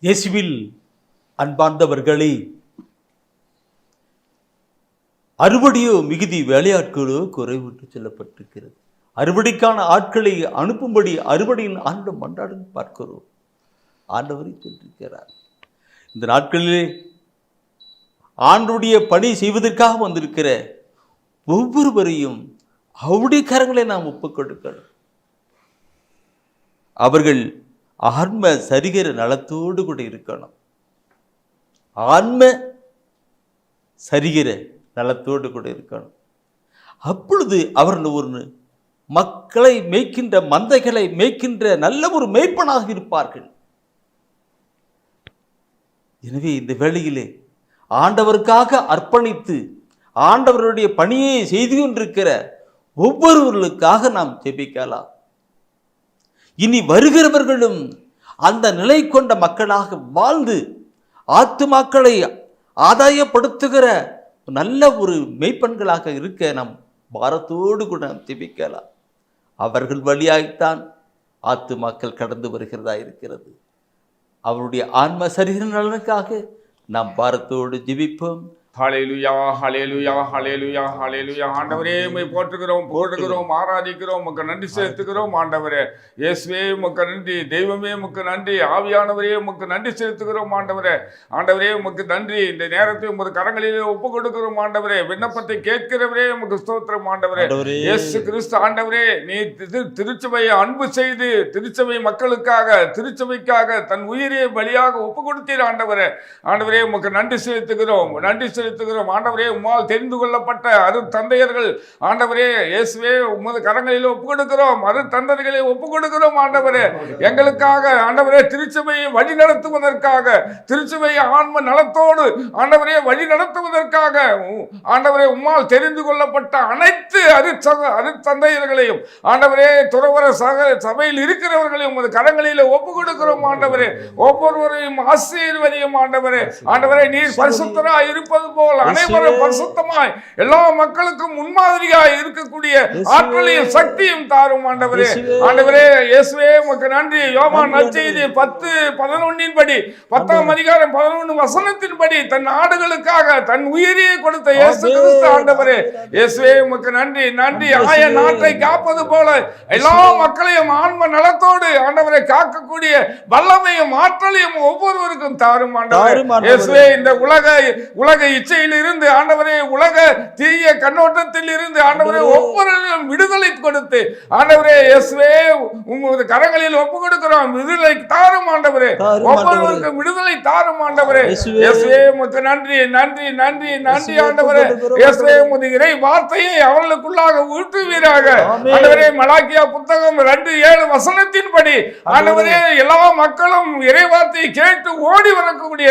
இயேசுவில் அன்பார்ந்தவர்களே, அறுவடையோ மிகுதி, வேலையாட்களோ குறைவுட்டு சொல்லப்பட்டிருக்கிறது. அறுவடைக்கான ஆட்களை அனுப்பும்படி அறுவடையின் ஆண்டு மன்றாடும் பார்க்கிறோம். ஆண்டவரை சொல்லியிருக்கிறார். இந்த நாட்களிலே ஆண்டுடைய பணி செய்வதற்காக வந்திருக்கிற ஒவ்வொருவரையும் அவருடைய கரங்களை நாம் ஒப்புக் கொடுக்கணும். அவர்கள் ஆன்ம சரிகிற நலத்தோடு கூட இருக்கணும். ஆன்ம சரிகிற நலத்தோடு கூட இருக்கணும். அப்பொழுது அவர்கள் ஒரு மக்களை மேய்க்கின்ற, மந்தைகளை மேய்க்கின்ற நல்ல ஒரு மேய்ப்பனாக இருப்பார்கள். எனவே இந்த வேளையிலே ஆண்டவருக்காக அர்ப்பணித்து ஆண்டவருடைய பணியை செய்து கொண்டிருக்கிற ஒவ்வொருவர்களுக்காக நாம் ஜெபிக்கலாம். இனி வருகிறவர்களும் அந்த நிலை கொண்ட மக்களாக வாழ்ந்து ஆத்துமாக்களை ஆதாயப்படுத்துகிற நல்ல ஒரு மெய்ப்பெண்களாக இருக்க நாம் பாரத்தோடு கூட நாம் ஜெபிக்கலாம். அவர்கள் வழியாய்த்தான் ஆத்துமாக்கள் கடந்து வருகிறதா இருக்கிறது. அவருடைய ஆன்ம சரீர நலனுக்காக நாம் பாரத்தோடு ஜெபிப்போம். ஹல்லேலூயா, ஹல்லேலூயா, ஹல்லேலூயா, ஹல்லேலூயா. ஆண்டவரே, உம்மை போற்றுகிறோம், போற்றுகிறோம், ஆராதிக்கிறோம், உமக்கு நன்றி செலுத்துகிறோம். ஆண்டவரே இயேசுவே உமக்கு நன்றி, தெய்வமே உமக்கு நன்றி, ஆவியானவரே உமக்கு நன்றி செலுத்துகிறோம். ஆண்டவரே, ஆண்டவரே உமக்கு நன்றி. இந்த நேரத்தை உமது கரங்களிலே ஒப்பு கொடுக்கிறோம். ஆண்டவரே, விண்ணப்பத்தை கேட்கிறவரே உமக்கு ஸ்தோத்திரம். ஆண்டவரே இயேசு கிறிஸ்து, ஆண்டவரே நீ திருச்சபையை அன்பு செய்து திருச்சபை மக்களுக்காக, திருச்சபைக்காக தன் உயிரை பலியாக ஒப்பு கொடுத்தீர். ஆண்டவரே, ஆண்டவரே உமக்கு நன்றி செலுத்துகிறோம், நன்றி செலுத்துகிறோம். ஆண்டவரே, உம்மால் தெரிந்து கொள்ளப்பட்ட அருட்தந்தையர்கள், ஆண்டவரே இயேசுவே உமது கரங்களில் ஒப்பு கொடுக்கிறோம். அருட்தந்தையர்களை ஒப்பு கொடுக்கிறோம். ஆண்டவரே, எங்களுக்காக, ஆண்டவரே திருச்சபையை வழி நடத்துவதற்காக, திருச்சபையை ஆன்ம நலத்தோடு ஆண்டவரே வழி நடத்துவதற்காக, ஆண்டவரே உம்மால் தெரிந்து கொள்ளப்பட்ட அனைத்து அருட்தந்தையர்களையும், ஆண்டவரே துறவர சபையில் இருக்கிறவர்களையும் உமது கரங்களில் ஒப்பு கொடுக்கிறோம். ஆண்டவரே, ஒவ்வொருவரையும் ஆசீர்வதியும். ஆண்டவரே, ஆண்டவரே நீர் பரிசுத்தராய் இருப்பது போல் அனைவரும் பரிசுத்தமாய் எல்லா மக்களுக்கும் முன்மாதிரியாய் இருக்கக்கூடிய ஆற்றலையும் சக்தியும் தாரும். ஆண்டவரே, ஆண்டவரே இயேசுவே உமக்கு நன்றி. யோவான் நற்செய்தி 10:11 படி, 10ஆம் அதிகாரம் 11 வசனத்தின்படி தன் ஆடுகளுக்காக தன் உயிரையே கொடுத்த இயேசு கிறிஸ்து, ஆண்டவரே இயேசுவே உமக்கு நன்றி, நன்றி. ஆய நாட்டை காப்பது போல எல்லா மக்களையும் ஆன்ம நலத்தோடு ஆண்டவரை காக்கக்கூடிய வல்லமையும் ஆற்றலையும் ஒவ்வொருவருக்கும் தாரும். ஆண்டவரே இயேசுவே, இந்த உலக இச்சையில் இருந்து, ஆண்டவரே உலக தீய கண்ணோட்டத்தில் இருந்து, ஆண்டவரே ஒவ்வொருவரையும் விடுதலை கொடுத்து, ஆண்டவரே இயேசுவே உங்களது கரங்களில் ஒப்பு கொடுக்கிறோம். விடுதலை தாரும். ஆண்டவரே ஒவ்வொருவருக்கும் விடுதலை தாரும். ஆண்டவரே இயேசுவே உமக்கு நன்றி, நன்றி, நன்றி, நன்றி. ஆண்டவரே இயேசுவே உமது இறை வார்த்தையை அவர்களுக்குள்ளாக ஊற்றுவீராக. ஆண்டவரே மலாக்கியா புத்தகம் 2:7 வசனத்தின்படி, ஆண்டவரே எல்லா மக்களும் இறை வார்த்தையை கேட்டு ஓடி வரக்கூடிய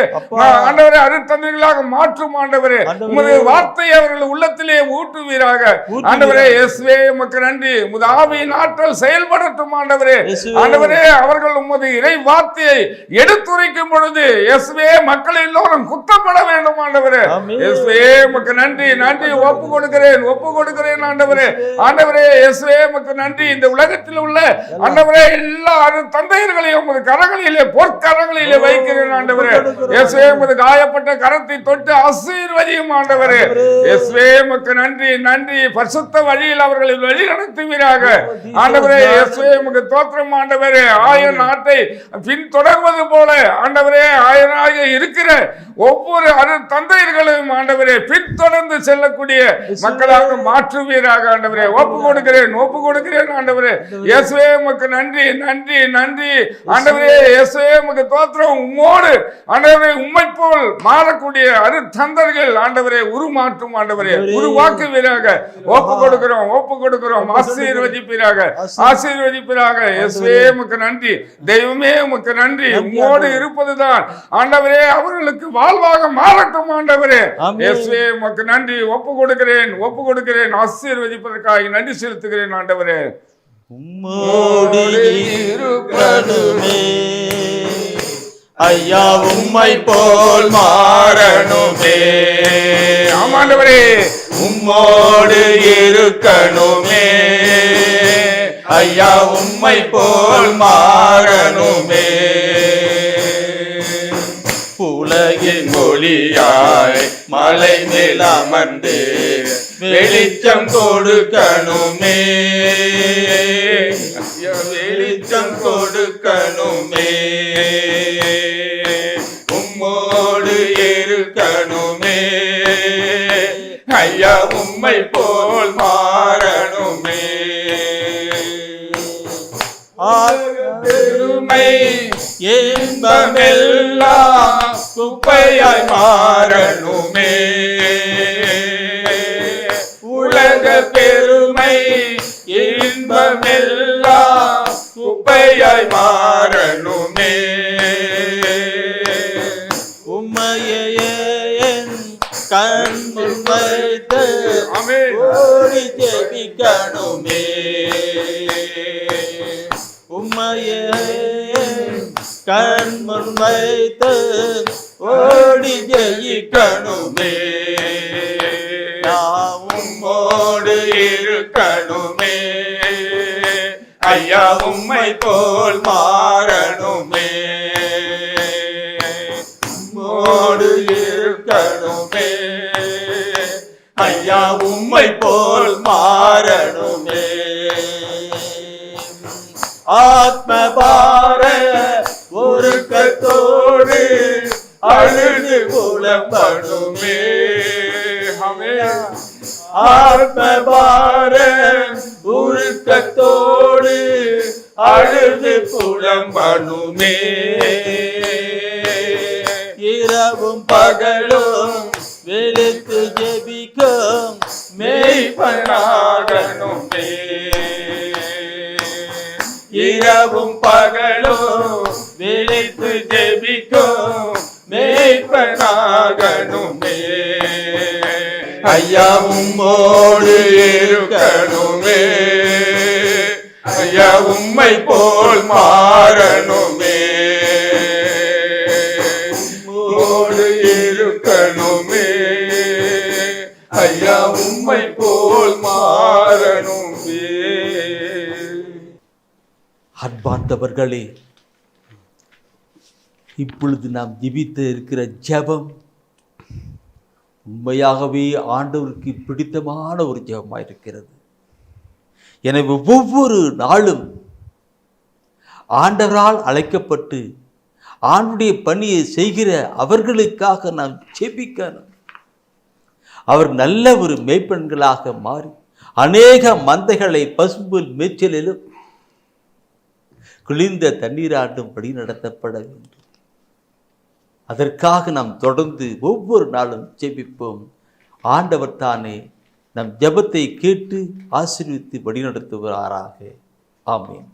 ஆண்டவரே அருட்தந்தைகளாக மாற்றும். ஆண்டவரே உமது வார்த்தையை அவர்கள் உள்ளத்திலே ஊற்றுவீராக. ஆண்டவரே இயேசுவே உமக்கு நன்றி. உமது ஆவியின் ஆற்றல் செயல்படட்டும். ஆண்டவரே, ஆண்டவரே அவர்கள் உமது இறை வார்த்தையை எடுத்துரைக்கும் பொழுது இயேசுவே மக்கள் எல்லோரும் குத்தப்பட வேண்டும். ஆண்டவரே இயேசுவே உமக்கு நன்றி, நன்றி. ஒப்பு கொடுக்கிறேன், ஒப்பு கொடுக்கிறேன். ஆண்டவரே, ஆண்டவரே இயேசுவே உமக்கு நன்றி. இந்த உலகத்தில் உள்ள ஆண்டவரே எல்லா தந்தையர்களையும் உமது கரங்களிலே, பொற்கரங்களிலே வைக்கிறேன். ஆண்டவரே இயேசுவே உமது காயப்பட்ட கரத்தை தொட்டு ஆசீர்வதியும். ஆண்டவரே இயேசுவே உமக்கு நன்றி, நன்றி. பரிசுத்த வழியில் அவர்களை வழி நடத்துவீராக. ஆண்டவரே இயேசுவே உமக்கு தோத்திரம். ஆண்டவரே ஆய நாட்டை பின்தொடர்வது போல, ஆண்டவரே ஆயனாக இருக்கிற ஒவ்வொரு தந்தையர்களையும் ஆண்டவரே பின்தொடர்ந்து செல்லக்கூடிய மக்களாக மாற்றுவீராக. ஆண்டவரே ஒப்பு கொடுக்கிறேன், ஒப்பு கொடுக்கிறேன். ஆண்டவரே இயேசுவே உமக்கு நன்றி, நன்றி, நன்றி. ஆண்டவரே இயேசுவே உமக்கு தோத்திரம். உம்மோடு ஆண்டவரே உம்மை போல் மாறக்கூடிய அருட்தந்தையர்கள் ஆண்டவரே உருமாற்றும். ஆண்டவரே உருவாக்குவீராக. ஒப்பு கொடுக்கிறோம், ஒப்பு கொடுக்கிறோம். ஆசீர்வதிப்பீராக, ஆசீர்வதிப்பீராக. இயேசுவே உமக்கு நன்றி, தெய்வமே உமக்கு நன்றி. உம்மோடு இருப்பதுதான் ஆண்டவரே அவர்களுக்கு வாழ்வாக மாறட்டும். ஆண்டவரே இயேசுவே உமக்கு நன்றி. ஒப்பு கொடுக்கிறேன், ஒப்பு கொடுக்கிறேன். ஆசீர்வதிப்பதற்காக நன்றி செலுத்துகிறேன். ஆண்டவரே உம்மோடு இருப்பதுமே ஐயா உம்மை போல் மாறணுமே. ஆமாண்டவரே உம்மோடு இருக்கணுமே ஐயா உம்மை போல் மாறணுமே. உலகின் மொழியாய் மலை மேல் அமர்ந்து வெளிச்சம் கொடுக்கணுமே, வெளிச்சம் கொடுக்கணுமே, உம்மோடு இருக்கணுமே, ஐயா உம்மை போல் மாறணுமே, பெருமை இன்பமெல்லாம் குப்பையாய் மாறணுமே, உலக பெருமை இன்பமெல்லாம் குப்பையாய் மாறணுமே, உம்மையே என் கண்முன் வைத்து ஓடி ஜெபிக்கணுமே, உம்மையே கண்முன் வைத்து ஓடி ஜெயிக்கணுமே, உம்மோடு இருக்கணுமே, ஐயா உம்மை போல் மாறணுமே, உம்மோடு இருக்கணுமே, ஐயா உம்மை போல் மாறணுமே, ஆத்மபார ஒருக்கத்தோடு அழுது புலம்படுமே, ஆத்மபார உருக்கத்தோடு அழுது புலம்படுமே, இரவும் பகலும் விழித்து ஜெபிக்கும் மெய்ப்பனாகணுமே, இரவும் பகலும் விழித்து ஜெபிக்கும் மெய்ப்பனாகணுமே, ஐயா உம்மோடு இருக்கணுமே, ஐயா உம்மை போல் மாறணுமே, உம்மோடு இருக்கணுமே, ஐயா உம்மை போல் மாறணுமே. அன்பார்ந்தவர்களே, இப்பொழுது நாம் ஜெபித்து இருக்கிற ஜெபம் உண்மையாகவே ஆண்டவருக்கு பிடித்தமான ஒரு ஜெபமாக இருக்கிறது. எனவே ஒவ்வொரு நாளும் ஆண்டவரால் அழைக்கப்பட்டு ஆண்டுடைய பணியை செய்கிற அவர்களுக்காக நாம் ஜெபிக்கணும். அவர் நல்ல ஒரு மேய்ப்பன்களாக மாறி அநேக மந்தைகளை பசும்புல் மேய்ச்சலிலும் குளிர்ந்த தண்ணீராட்டும் வழி நடத்தப்பட வேண்டும். அதற்காக நாம் தொடர்ந்து ஒவ்வொரு நாளும் ஜெபிப்போம். ஆண்டவர் தானே நம் ஜெபத்தை கேட்டு ஆசீர்வித்து வழிநடத்துவாராக. ஆமென்.